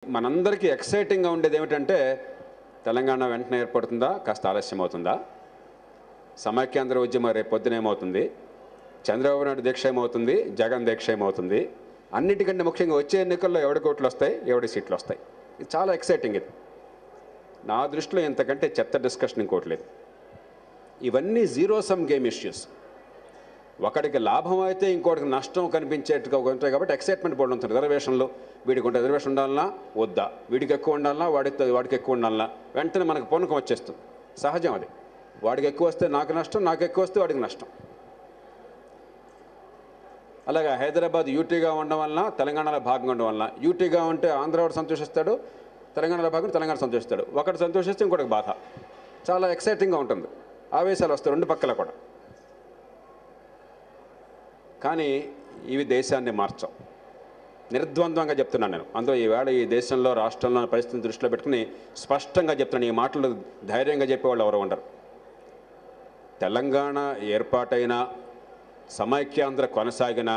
మనందరికీ ఎక్సైటింగ్గా ఉండేది ఏమిటంటే తెలంగాణ వెంటనే ఏర్పడుతుందా, కాస్త ఆలస్యం అవుతుందా, సమైక్యాంధ్ర ఉద్యమం రేపు పొద్దున ఏమవుతుంది, చంద్రబాబు నాయుడు దీక్ష ఏమవుతుంది, జగన్ దీక్ష ఏమవుతుంది, అన్నిటికంటే ముఖ్యంగా వచ్చే ఎన్నికల్లో ఎవడి కోట్లు వస్తాయి, ఎవడి సీట్లు వస్తాయి. ఇది చాలా ఎక్సైటింగ్. ఇది నా దృష్టిలో ఇంతకంటే చెత్త డిస్కషన్ ఇంకోట్లేదు. ఇవన్నీ జీరో సమ్ గేమ్ ఇష్యూస్. ఒకడికి లాభం అయితే ఇంకోటికి నష్టం కనిపించేట్టుగా ఉంటాయి కాబట్టి ఎక్సైట్మెంట్ బోర్డు ఉంటుంది. రిజర్వేషన్లు వీడికి ఉంటే రిజర్వేషన్ ఉండాలన్నా వద్దా, వీడికి ఎక్కువ ఉండాలన్నా వాడికి ఎక్కువ ఉండాలన్నా వెంటనే మనకు పూనకం వచ్చేస్తుంది. సహజం అది. వాడికి ఎక్కువ వస్తే నాకు నష్టం, నాకు ఎక్కువ వస్తే వాడికి నష్టం. అలాగే హైదరాబాద్ యూటీగా ఉండడం వలన తెలంగాణలో భాగంగా ఉండడం వలన, యూటీగా ఉంటే ఆంధ్రవాడు సంతోషిస్తాడు, తెలంగాణలో భాగంగా తెలంగాణ సంతోషిస్తాడు. ఒకటి సంతోషిస్తే ఇంకోటికి బాధ. చాలా ఎక్సైటింగ్గా ఉంటుంది. ఆవేశాలు వస్తాయి రెండు పక్కల కూడా. కానీ ఇవి దేశాన్ని మార్చవు. నిర్ద్వంద్వంగా చెప్తున్నాను నేను. అందులో ఈవేళ ఈ దేశంలో రాష్ట్రంలో పరిస్థితిని దృష్టిలో పెట్టుకుని స్పష్టంగా చెప్తున్నాను. ఈ మాటలు ధైర్యంగా చెప్పేవాళ్ళు ఎవరు ఉండరు. తెలంగాణ ఏర్పాటైన సమైక్యాంధ్ర కొనసాగిన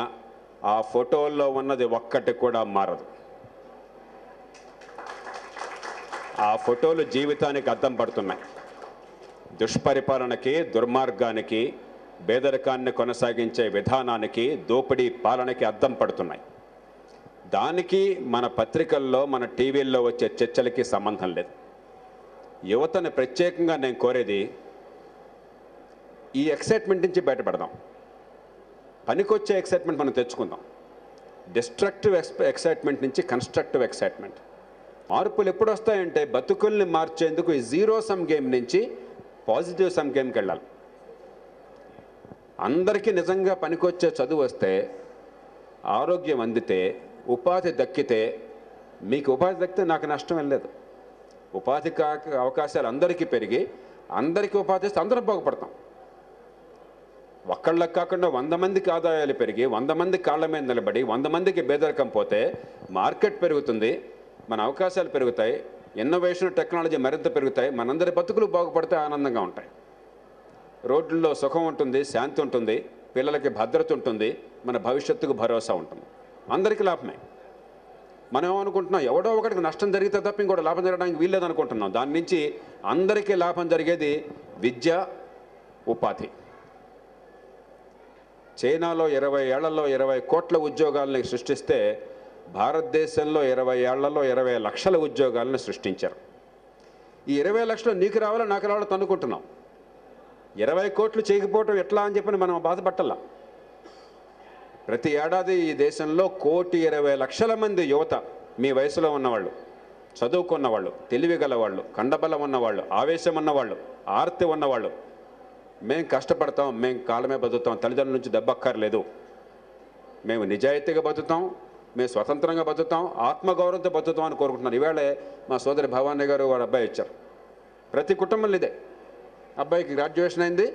ఆ ఫోటోల్లో ఉన్నది ఒక్కటి కూడా మారదు. ఆ ఫోటోలు జీవితానికి అద్దం పడుతున్నాయి. దుష్పరిపాలనకి, దుర్మార్గానికి, పేదరికాన్ని కొనసాగించే విధానానికి, దోపిడీ పాలనకి అద్దం పడుతున్నాయి. దానికి మన పత్రికల్లో, మన టీవీల్లో వచ్చే చర్చలకి సంబంధం లేదు. యువతను ప్రత్యేకంగా నేను కోరేది, ఈ ఎక్సైట్మెంట్ నుంచి బయటపడదాం. పనికొచ్చే ఎక్సైట్మెంట్ మనం తెచ్చుకుందాం. డిస్ట్రక్టివ్ ఎక్సైట్మెంట్ నుంచి కన్స్ట్రక్టివ్ ఎక్సైట్మెంట్. మార్పులు ఎప్పుడు వస్తాయంటే బతుకుల్ని మార్చేందుకు ఈ జీరో సమ్ గేమ్ నుంచి పాజిటివ్ సమ్ గేమ్కి వెళ్ళాలి. అందరికీ నిజంగా పనికొచ్చే చదువు వస్తే, ఆరోగ్యం అందితే, ఉపాధి దక్కితే, మీకు ఉపాధి దక్కితే నాకు నష్టం ఏం లేదు. ఉపాధి అవకాశాలు అందరికీ పెరిగి అందరికీ ఉపాధి ఇస్తే అందరం బాగుపడతాం. ఒక్కళ్ళకి కాకుండా 100 మందికి ఆదాయాలు పెరిగి 100 మంది కాళ్ళ మీద నిలబడి 100 మందికి పేదరికం పోతే మార్కెట్ పెరుగుతుంది, మన అవకాశాలు పెరుగుతాయి, ఇన్నోవేషన్ టెక్నాలజీ మరింత పెరుగుతాయి, మనందరి బతుకులు బాగుపడితే ఆనందంగా ఉంటాయి. రోడ్లలో సుఖం ఉంటుంది, శాంతి ఉంటుంది, పిల్లలకి భద్రత ఉంటుంది, మన భవిష్యత్తుకు భరోసా ఉంటుంది. అందరికీ లాభమే. మనం ఏమనుకుంటున్నాం, ఎవడో ఒకటికి నష్టం జరిగితే తప్ప ఇంకోటి లాభం జరగడానికి వీల్లేదనుకుంటున్నాం. దాని నుంచి అందరికీ లాభం జరిగేది విద్య, ఉపాధి. చైనాలో 20 ఏళ్లలో 20 కోట్ల ఉద్యోగాలని సృష్టిస్తే భారతదేశంలో 20 ఏళ్లలో 20 లక్షల ఉద్యోగాలను సృష్టించారు. ఈ 20 లక్షలు నీకు రావాలో నాకు రావాలో తన్నుకుంటున్నాం. 20 కోట్లు చేయకపోవటం ఎట్లా అని చెప్పని మనం బాధపట్టాల. ప్రతి ఏడాది ఈ దేశంలో 1,20,00,000 మంది యువత, మీ వయసులో ఉన్నవాళ్ళు, చదువుకున్నవాళ్ళు, తెలివి గలవాళ్ళు, కండబలం ఉన్నవాళ్ళు, ఆవేశం ఉన్నవాళ్ళు, ఆర్తి ఉన్నవాళ్ళు, మేము కష్టపడతాం, మేము కాలమే బతుకుతాం, తల్లిదండ్రుల నుంచి దెబ్బక్కర్లేదు, మేము నిజాయితీగా బతుకుతాం, మేము స్వతంత్రంగా బతుకుతాం, ఆత్మగౌరవంతో బతుకుతాం అని కోరుకుంటున్నాను. ఈవేళ మా సోదరి భవానీ గారు వాడు అబ్బాయి ఇచ్చారు. ప్రతి కుటుంబంలో ఇదే. అబ్బాయికి గ్రాడ్యుయేషన్ అయింది,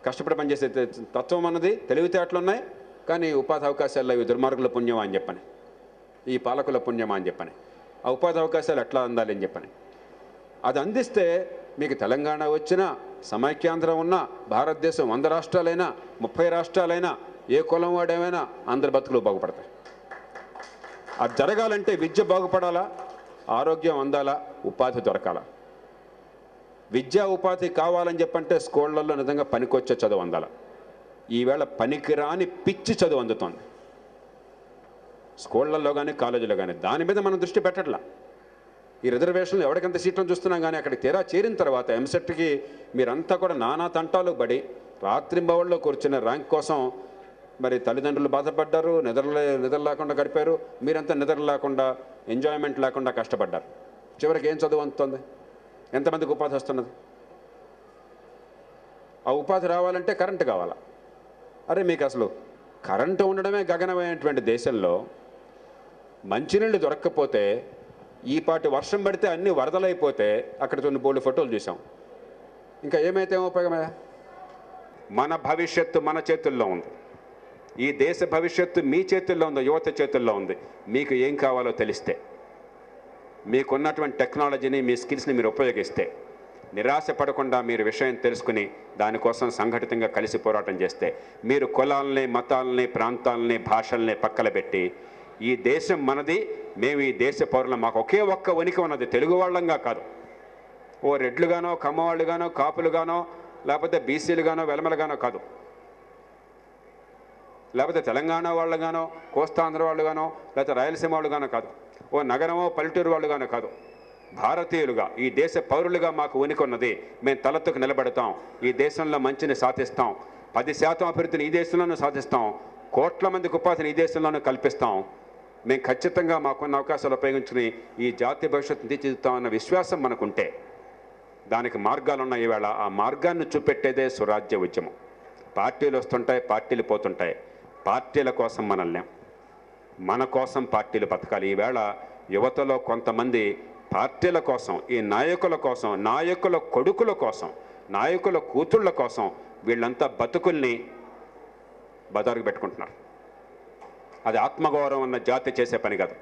కష్టపడి పనిచేసే తత్వం అన్నది, తెలివితేటలు ఉన్నాయి, కానీ ఉపాధి అవకాశాల్లో ఇవి దుర్మార్గుల పుణ్యమా అని చెప్పని, ఈ పాలకుల పుణ్యమా అని చెప్పని, ఆ ఉపాధి అవకాశాలు ఎట్లా అందాలి అని చెప్పని. అది అందిస్తే మీకు తెలంగాణ వచ్చినా, సమైక్యాంధ్ర ఉన్నా, భారతదేశం 100 రాష్ట్రాలైనా 30 రాష్ట్రాలైనా, ఏ కులం వాడేమైనా అందరి బతుకులు బాగుపడతాయి. అది జరగాలంటే విద్య బాగుపడాలా, ఆరోగ్యం అందాలా, ఉపాధి దొరకాలా. విద్యా ఉపాధి కావాలని చెప్పంటే స్కూళ్ళల్లో నిజంగా పనికొచ్చే చదువు అందాల. ఈవేళ పనికిరాని పిచ్చి చదువు అందుతోంది స్కూళ్ళల్లో కానీ కాలేజీలో కానీ. దాని మీద మనం దృష్టి పెట్టట్లా. ఈ రిజర్వేషన్లు ఎవరికంత సీట్లను చూస్తున్నాం, కానీ అక్కడికి తీరా చేరిన తర్వాత ఎంసెట్కి మీరంతా కూడా నానా తంటాలు పడి రాత్రింబవళ్ళలో కూర్చున్న ర్యాంక్ కోసం మరి తల్లిదండ్రులు బాధపడ్డారు, నిద్ర లేకుండా గడిపారు, మీరంతా నిద్ర లేకుండా, ఎంజాయ్మెంట్ లేకుండా కష్టపడ్డారు. చివరికి ఏం చదువు అందుతుంది? ఎంతమందికి ఉపాధి వస్తున్నది? ఆ ఉపాధి రావాలంటే కరెంటు కావాలా? అరే మీకు అసలు కరెంటు ఉండడమే గగనమైనటువంటి దేశంలో మంచినీళ్ళు దొరక్కపోతే, ఈ పాటి వర్షం పడితే అన్నీ వరదలైపోతే అక్కడ కొన్ని బోల్డ్ ఫోటోలు చూసాం. ఇంకా ఏమైతే ఉపయోగమే? మన భవిష్యత్తు మన చేతుల్లో ఉంది. ఈ దేశ భవిష్యత్తు మీ చేతుల్లో ఉంది, యువత చేతుల్లో ఉంది. మీకు ఏం కావాలో తెలిస్తే, మీకున్నటువంటి టెక్నాలజీని, మీ స్కిల్స్ని మీరు ఉపయోగిస్తే, నిరాశ పడకుండా మీరు విషయం తెలుసుకుని దానికోసం సంఘటితంగా కలిసి పోరాటం చేస్తే, మీరు కులాలని, మతాలని, ప్రాంతాలని, భాషల్ని పక్కన పెట్టి ఈ దేశం మనది, మేము ఈ దేశ పౌరులం, మాకు ఒకే ఒక్క ఉనికి ఉన్నది, తెలుగు వాళ్ళంగా కాదు. ఓ రెడ్లుగానో కమ్మవాళ్ళుగానో కాపులుగానో లేకపోతే బీసీలుగానో వెలమలుగానో కాదు, లేకపోతే తెలంగాణ వాళ్ళుగానో కోస్తాంధ్ర వాళ్ళుగానో లేకపోతే రాయలసీమ వాళ్ళుగానో కాదు, ఓ నగరమో పల్లెటూరు వాళ్ళుగానో కాదు. భారతీయులుగా ఈ దేశ పౌరులుగా మాకు ఉనికి ఉన్నది. మేము తలెత్తుకు నిలబెడతాం, ఈ దేశంలో మంచిని సాధిస్తాం, 10% అభివృద్ధిని ఈ దేశంలోనూ సాధిస్తాం, కోట్ల మందికి ఉపాధిని ఈ దేశంలోనూ కల్పిస్తాం. మేము ఖచ్చితంగా మాకున్న అవకాశాలు ఉపయోగించుకుని ఈ జాతి భవిష్యత్తును తీర్చిదిద్దుతామన్న విశ్వాసం మనకుంటే దానికి మార్గాలు ఉన్నాయి. ఈవేళ ఆ మార్గాన్ని చూపెట్టేదే స్వరాజ్య ఉద్యమం. పార్టీలు వస్తుంటాయి, పార్టీలు పోతుంటాయి. పార్టీల కోసం మనల్ని, మన కోసం పార్టీలు బతకాలి. ఈవేళ యువతలో కొంతమంది పార్టీల కోసం, ఈ నాయకుల కోసం, నాయకుల కొడుకుల కోసం, నాయకుల కూతుళ్ళ కోసం వీళ్ళంతా బతుకుల్ని బదారుకు పెట్టుకుంటున్నారు. అది ఆత్మగౌరవం ఉన్న జాతి చేసే పని కాదు.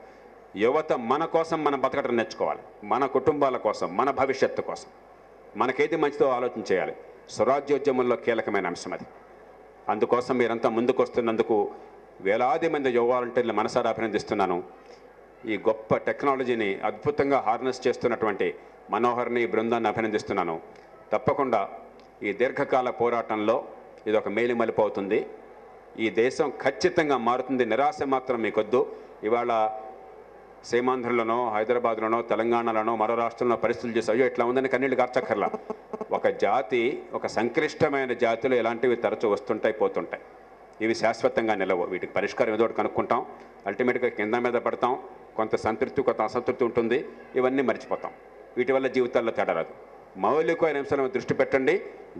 యువత మన కోసం మనం బతకడం నేర్చుకోవాలి, మన కుటుంబాల కోసం, మన భవిష్యత్తు కోసం, మనకేది మంచిదో ఆలోచన చేయాలి. స్వరాజ్యోద్యమంలో కీలకమైన అంశం అది. అందుకోసం మీరంతా ముందుకు వస్తున్నందుకు వేలాది మంది యువ వాలంటీర్లు మనసారా అభినందిస్తున్నాను. ఈ గొప్ప టెక్నాలజీని అద్భుతంగా హార్నెస్ చేస్తున్నటువంటి మనోహర్ని, బృందాన్ని అభినందిస్తున్నాను. తప్పకుండా ఈ దీర్ఘకాల పోరాటంలో ఇది ఒక మేలిమలుపు అవుతుంది. ఈ దేశం ఖచ్చితంగా మారుతుంది. నిరాశ మాత్రం మీకొద్దు. ఇవాళ సీమాంధ్రలోనో, హైదరాబాద్లోనో, తెలంగాణలోనో, మరో రాష్ట్రంలో పరిస్థితులు చేసి అయ్యో ఇట్లా ఉందని కన్నీళ్ళు కార్చక్కర్లా. ఒక జాతి, ఒక సంక్లిష్టమైన జాతిలో ఇలాంటివి తరచూ వస్తుంటాయి, పోతుంటాయి. ఇవి శాశ్వతంగా నిలవు. వీటికి పరిష్కారం ఏదో ఒకటి కనుక్కుంటాం. అల్టిమేట్గా కింద మీద పడతాం. కొంత సంతృప్తి, కొంత అసంతృప్తి ఉంటుంది. ఇవన్నీ మర్చిపోతాం. వీటి వల్ల జీవితాల్లో తేడా రాదు. మౌలికమైన అంశాల మీద దృష్టి పెట్టండి.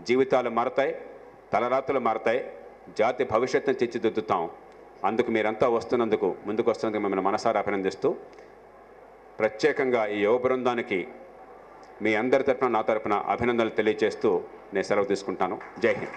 జీవితాలు మారతాయి, తలరాతులు మారతాయి, జాతి భవిష్యత్తును తీర్చిదిద్దుతాం. అందుకు మీరంతా వస్తున్నందుకు, ముందుకు వస్తున్నందుకు మిమ్మల్ని మనసారా అభినందిస్తూ, ప్రత్యేకంగా ఈ యువ బృందానికి మీ అందరి తరఫున, నా తరఫున అభినందనలు తెలియజేస్తూ నేను సెలవు తీసుకుంటాను. జై హింద్.